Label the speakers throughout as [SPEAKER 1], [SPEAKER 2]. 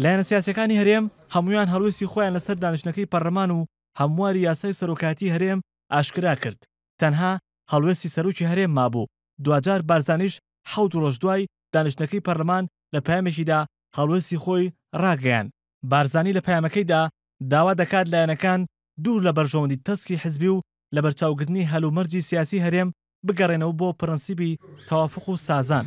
[SPEAKER 1] لایەنە سیاسیەکانی هەرێم هەمویان هەڵوێستی خۆیان لەسەر دانیشتنەکەی پەرلەمان و هەمواری یاسای سەرۆکاتی هەرێم ئاشکرا کرد. تەنها هەڵوێستی سەرۆکی هەرێم مابوو. دوجار بارزانیش 7 ڕۆژ دوای دانیشتنەکەی پەرلەمان لە پەیامێکیدا هەڵوێستی خۆی ڕاگەیاند. بارزانی لە پەیامەکەیدا داوا دەکات لایەنەکان دوور لە بەرژەوەندی تەسکی حزبی و لە بەرچاوگرتنی هەلومەرجی سیاسی هەرێم بگەڕێنەوە بۆ پرەنسیبی تەوافق و سازان.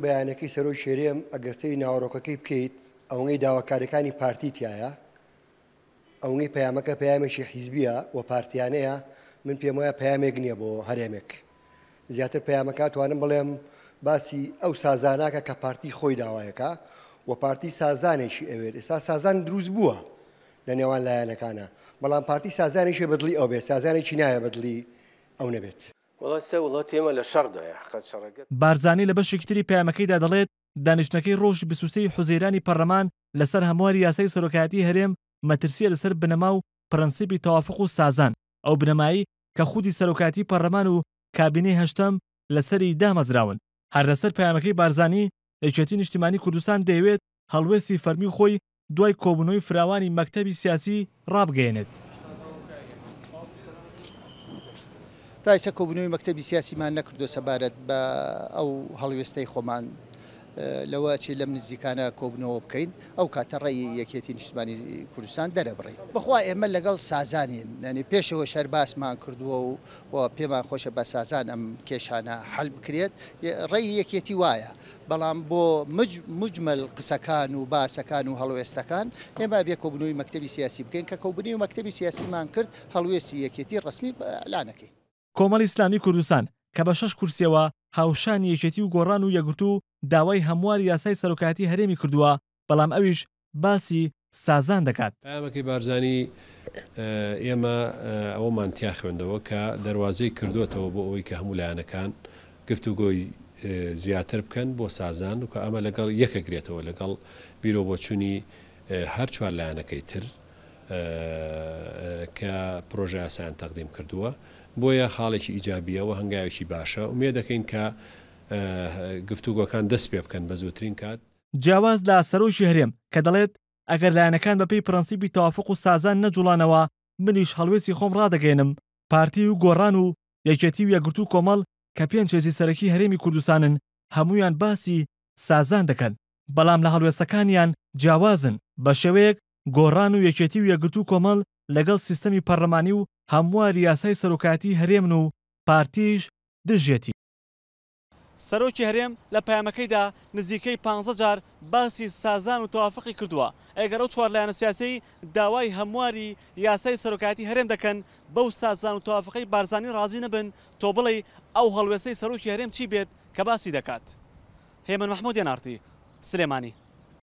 [SPEAKER 2] بەیانەکەی سەرۆکی هەرێم ئەگەستەی ناوەڕۆکەکەی بکەیت ئەوەی داواکاریەکانی پارتی تایە، ئەوەی پەیامەکە پەیامێکی حیزبیە و پارتیانەیە، من پێم وایە پەیامێک نییە بۆ هەرێمێک. زیاتر پەیامەکە توانم بڵێم باسی ئەو سازاناکە کە پارتی خۆی داوایەکە و پارتی سازانێکی ئەوێت. ئێستا سازان دروست بووە لە نێوان لایەنەکانە، بەڵام پارتی سازانێکی بەدڵی ئەو بێت، سازانێکی نایە بەدڵی ئەو نەبێت.
[SPEAKER 1] بارزانی لە بەشێکی تری پەیامەکەیدا دەڵێت دانیشتنەکەی ڕۆژی 23 حوزەیرانی پەرلەمان لەسەر هەمواری یاسای سەرۆکایەتی هەرێم مەترسیە لەسەر بنەما و پرەنسیبی تەوافق و سازان، ئەو بنەمایی کە خودی سەرۆکایەتی پەرلەمان و کابینەی هەشتەم لەسەری دامەزراون. هەر لەسەر پەیامەکەی بارزانی یەکێتی نیشتیمانی کوردستان دەیەوێت هەڵوێستی فەرمی خۆی دوای کۆبوونەوەی فراوانی مەکتەبی سیاسی ڕابگەیەنێت.
[SPEAKER 3] تا ئێستا کۆبوونەوەی مەکتەبی سیاسیمان نەکردو سەبارەت بە ئەو هەڵوێستەی خۆمان لەوە چی لەم نزیکانە کۆبوونەوە بکەین، ئەو کاتە ڕێی یەکێتی نیشتیمانی کوردستان دەرەبڕێ. بەخوا ئێمە لەگەڵ سازانین، یعنی پێشەوە شەر باسمان کردووە و پێمان خۆشە بە سازان ئەم کێشانە حەل بکرێت. ڕێی یەکێتی وایە، بەڵام بۆ مجمل قسەکان و باسەکان و هەڵوێستەکان ئێمە بێ کۆبوونەوەی مەکتەبی سیاسی بکەین کە کۆبوونەوەی مەکتەبی سیاسیمان کرد هەڵوێستی یەکێتی ڕسمی ئەلانەکەی.
[SPEAKER 1] کۆمەڵی ئیسلامی کوردستان کە بە 6 کورسیەوە هاوشانی یەکێتی و گۆڕان و یەکگرتو داوای هەمواری یاسای سەرۆکایەتی هەرێمی کردووە، بەڵام ئەویش باسی سازان دەکات.
[SPEAKER 4] پەیامەکەی بارزانی ئێمە ئەوەمان تیا خوێندەوە کە دەواازەی کردوێتەوە بۆ ئەوەی کە هەموو لایەنەکان گفتوگۆی زیاتر بکەن بۆ سازان و کە ئەمە لەگەڵ یەکەگرێتەوە لەگەڵ بیرۆ بۆچوونی هەر چوار لایەنەکەی تر کە پرۆژە یاسایان تەقدیم کردووە. بۆیە خاڵێکی ئیجابیەوە هەنگاوێکی باشە ومێ دەکەین کە گفتوگۆکان دەست پێ بکەن بە زووترین کات.
[SPEAKER 1] جیاواز لە سەرۆکی هەرێم کە دەڵێت ئەگەر لایەنەکان بەپێی پرەنسیبی تەوافق و سازان نەجوڵانەوە منیش هەڵوێستی خۆم ڕادەگەێنم. پارتی و گۆڕان و یەکێتی و یەکگرتو کۆمەڵ کە پێنج هێزی سەرەکی هەرێمی کوردستانن هەمویان باسی سازان دەکەن، بەڵام لە هەڵوێستەکانیان جیاوازن. بە شێوەیەک گۆڕان و یەکێتی و یەکگرتو کۆمەڵ لەگەڵ سیستەمی پەرلەمانی و هەمواری یاسای سەرۆکایەتی هەرێمن و پارتیش دژێتی. سەرۆکی هەرێم لە پەیامەکەیدا نزیکەی 15 جار باسی سازان و تەوافقی کردووە. ئەگەر ئەو چوار لایەنە سیاسی داوای هەمواری یاسای سەرۆکایەتی هەرێم دەکەن، بەو سازان و تەوافقی بارزانی ڕازی نەبن تۆ بڵێ ئەو هەڵوێستەی سەرۆکی هەرێم چی بێت کە باسی دەکات. هێمن مەحموود یەنارتی، سلێمانی.